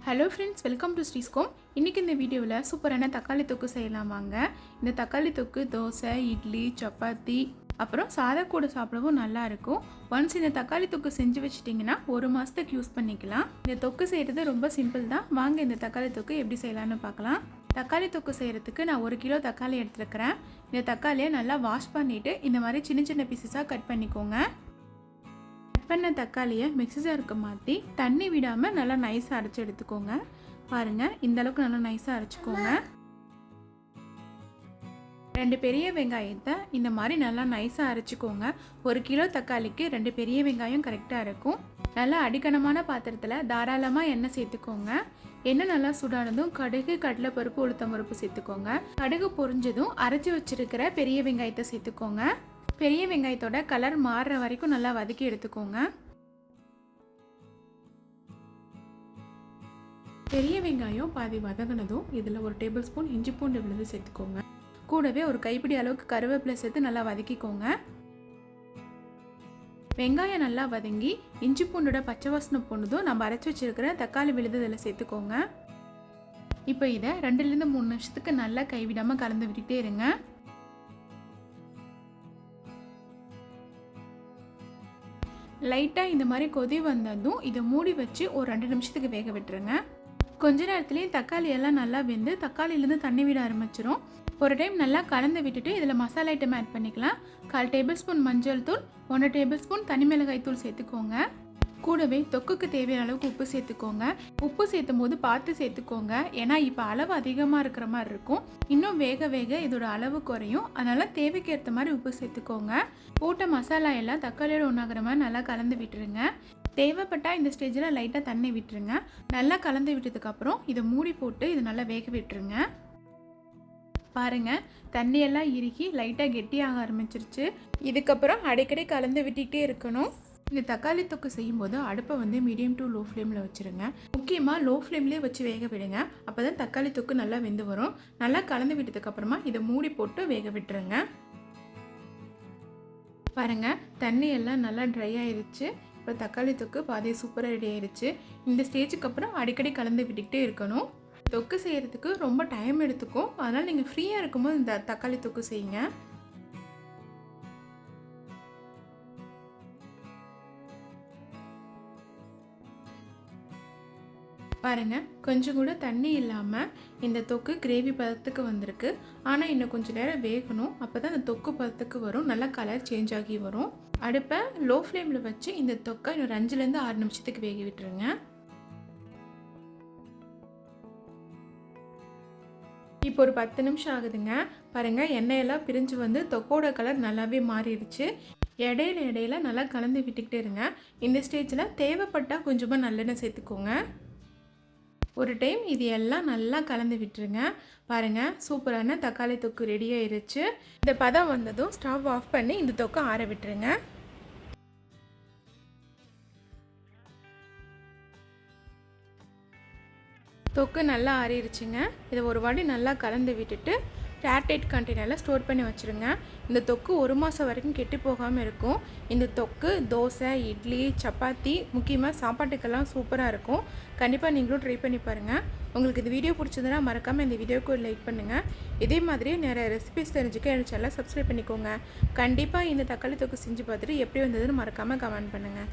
Hello friends, welcome to ஸ்ரீஸ்கோம். இன்றைக்கி இந்த வீடியோவில் சூப்பரான தக்காளி தொக்கு செய்யலாம் வாங்க. இந்த தக்காளி தொக்கு தோசை, இட்லி, சப்பாத்தி அப்புறம் சாதா கூட சாப்பிடவும் நல்லாயிருக்கும். ஒன்ஸ் இந்த தக்காளி தொக்கு செஞ்சு வச்சிட்டிங்கன்னா 1 மாதத்துக்கு யூஸ் பண்ணிக்கலாம். இந்த தொக்கு செய்கிறது ரொம்ப சிம்பிள் தான். வாங்க இந்த தக்காளி தொக்கு எப்படி செய்யலான்னு பார்க்கலாம். தக்காளி தொக்கு செய்கிறதுக்கு நான் 1 கிலோ தக்காளி எடுத்துருக்கிறேன். இந்த தக்காளியை நல்லா வாஷ் பண்ணிவிட்டு இந்த மாதிரி சின்ன சின்ன பீசஸாக கட் பண்ணிக்கோங்க. பண்ண தக்காளியை மிக்ஸி ஜாருக்கு மாற்றி தண்ணி விடாமல் நல்லா நைஸாக அரைச்சி எடுத்துக்கோங்க. பாருங்கள், இந்த அளவுக்கு நல்லா நைஸாக அரைச்சிக்கோங்க. 2 பெரிய வெங்காயத்தை இந்த மாதிரி நல்லா நைஸாக அரைச்சிக்கோங்க. 1 கிலோ தக்காளிக்கு 2 பெரிய வெங்காயம் கரெக்டாக இருக்கும். நல்லா அடிக்கணமான பாத்திரத்தில் தாராளமாக எண்ணெய் சேர்த்துக்கோங்க. எண்ணெய் நல்லா சுடானதும் கடுகு, கடலைப்பருப்பு, உளுத்தம்பருப்பு சேர்த்துக்கோங்க. கடுகு பொரிஞ்சதும் அரைச்சி வச்சிருக்கிற பெரிய வெங்காயத்தை சேர்த்துக்கோங்க. பெரிய வெங்காயத்தோட கலர் மாறுற வரைக்கும் நல்லா வதக்கி எடுத்துக்கோங்க. பெரிய வெங்காயம் பாதி வதங்கினதும் இதில் 1 டேபிள் ஸ்பூன் இஞ்சி பூண்டு விழுது சேர்த்துக்கோங்க. கூடவே ஒரு கைப்பிடி அளவுக்கு கருவேப்பிலை சேர்த்து நல்லா வதக்கிக்கோங்க. வெங்காயம் நல்லா வதங்கி இஞ்சி பூண்டோட பச்சை வாசனை போனதும் நம்ம அரைச்சி வச்சிருக்கிற தக்காளி விழுது இதில் சேர்த்துக்கோங்க. இப்போ இதை 2லேருந்து 3 நிமிஷத்துக்கு நல்லா கைவிடாமல் கலந்து விட்டுட்டே இருங்க. லைட்டாக இந்த மாதிரி கொதி வந்ததும் இதை மூடி வச்சு ஒரு 2 நிமிஷத்துக்கு வேக விட்டுருங்க. கொஞ்ச நேரத்துலேயும் தக்காளி எல்லாம் நல்லா வெந்து தக்காளியிலேருந்து தண்ணி விட ஆரம்பிச்சிடும். ஒரு டைம் நல்லா கலந்து விட்டுட்டு இதில் மசாலா ஐட்டம் ஆட் பண்ணிக்கலாம். 1/4 டேபிள் ஸ்பூன் மஞ்சள் தூள், 1 டேபிள் ஸ்பூன் தனி மிளகாய் தூள் சேர்த்துக்கோங்க. கூடவே தொக்குக்கு தேவையான அளவுக்கு உப்பு சேர்த்துக்கோங்க. உப்பு சேர்த்தும் போது பார்த்து சேர்த்துக்கோங்க, ஏன்னா இப்போ அளவு அதிகமாக இருக்கிற மாதிரி இருக்கும். இன்னும் வேக வேக இதோட அளவு குறையும். அதனால் தேவைக்கு ஏற்ற மாதிரி உப்பு சேர்த்துக்கோங்க. போட்ட மசாலா எல்லாம் தக்காளியோட ஒன்றாகிற மாதிரி நல்லா கலந்து விட்டுருங்க. தேவைப்பட்டால் இந்த ஸ்டேஜில் லைட்டாக தண்ணி விட்டுருங்க. நல்லா கலந்து விட்டதுக்கப்புறம் இதை மூடி போட்டு இதை நல்லா வேக விட்டுருங்க. பாருங்கள், தண்ணியெல்லாம் இறுக்கி லைட்டாக கெட்டியாக ஆரம்பிச்சிருச்சு. இதுக்கப்புறம் அடிக்கடி கலந்து விட்டுக்கிட்டே இருக்கணும். இந்த தக்காளி தொக்கு செய்யும்போது அடுப்பை மீடியம் டு லோ ஃப்ளேமில் வச்சுருங்க. முக்கியமாக லோ ஃப்ளேம்லேயே வச்சு வேக விடுங்க. அப்போ தான் தக்காளி தொக்கு நல்லா வெந்து வரும். நல்லா கலந்து விட்டதுக்கப்புறமா இதை மூடி போட்டு வேக விட்டுருங்க. பாருங்கள், தண்ணி எல்லாம் நல்லா ட்ரை ஆயிடுச்சு. இப்போ தக்காளி தொக்கு பாதி சூப்பராக ரெடி ஆயிடுச்சு. இந்த ஸ்டேஜுக்கு அப்புறம் அடிக்கடி கலந்து விட்டுக்கிட்டே இருக்கணும். தொக்கு செய்கிறதுக்கு ரொம்ப டைம் எடுத்துக்கும். அதனால் நீங்கள் ஃப்ரீயாக இருக்கும்போது இந்த தக்காளி தொக்கு செய்யுங்க. பாருங்கள், கொஞ்சம் கூட தண்ணி இல்லாமல் இந்த தொக்கு கிரேவி பதத்துக்கு வந்திருக்கு. ஆனால் இன்னும் கொஞ்சம் நேரம் வேகணும். அப்போ தான் அந்த தொக்கு பதத்துக்கு வரும். நல்லா கலர் சேஞ்ச் ஆகி வரும். அடுப்பை லோ ஃப்ளேமில் வச்சு இந்த தொக்கை இன்னும் 5லேருந்து 6 நிமிஷத்துக்கு வேக விட்டுருங்க. இப்போ ஒரு 10 நிமிஷம் ஆகுதுங்க. பாருங்கள், எண்ணெயெல்லாம் பிரிஞ்சு வந்து தொக்கோட கலர் நல்லாவே மாறிடுச்சு. இடையில நல்லா கலந்து விட்டுக்கிட்டே இருங்க. இந்த ஸ்டேஜில் தேவைப்பட்டால் கொஞ்சமாக நல்லெண்ணெய் சேர்த்துக்கோங்க. ஒரு டைம் இது எல்லாம் நல்லா கலந்து விட்டுருங்க. பாருங்கள், சூப்பரான தக்காளி தொக்கு ரெடி ஆயிருச்சு. இந்த பதம் வந்ததும் ஸ்டவ் ஆஃப் பண்ணி இந்த தொக்கை ஆற விட்டுருங்க. தொக்கு நல்லா ஆறிடுச்சுங்க. இதை ஒரு வாட்டி நல்லா கலந்து விட்டுட்டு ஏர்டைட் கண்டெய்னரில் ஸ்டோர் பண்ணி வச்சுருங்க. இந்த தொக்கு 1 மாதம் வரைக்கும் கெட்டு போகாமல் இருக்கும். இந்த தொக்கு தோசை, இட்லி, சப்பாத்தி, முக்கியமாக சாப்பாட்டுக்கெல்லாம் சூப்பராக இருக்கும். கண்டிப்பாக நீங்களும் ட்ரை பண்ணி பாருங்கள். உங்களுக்கு இந்த வீடியோ பிடிச்சதுன்னா மறக்காமல் இந்த வீடியோக்கு ஒரு லைக் பண்ணுங்கள். இதே மாதிரி நிறைய ரெசிபிஸ் தெரிஞ்சுக்க என்னோட சேனலை சப்ஸ்கிரைப் பண்ணிக்கோங்க. கண்டிப்பாக இந்த தக்காளி தொக்கு செஞ்சு பார்த்துட்டு எப்படி வந்ததுன்னு மறக்காமல் கமெண்ட் பண்ணுங்கள்.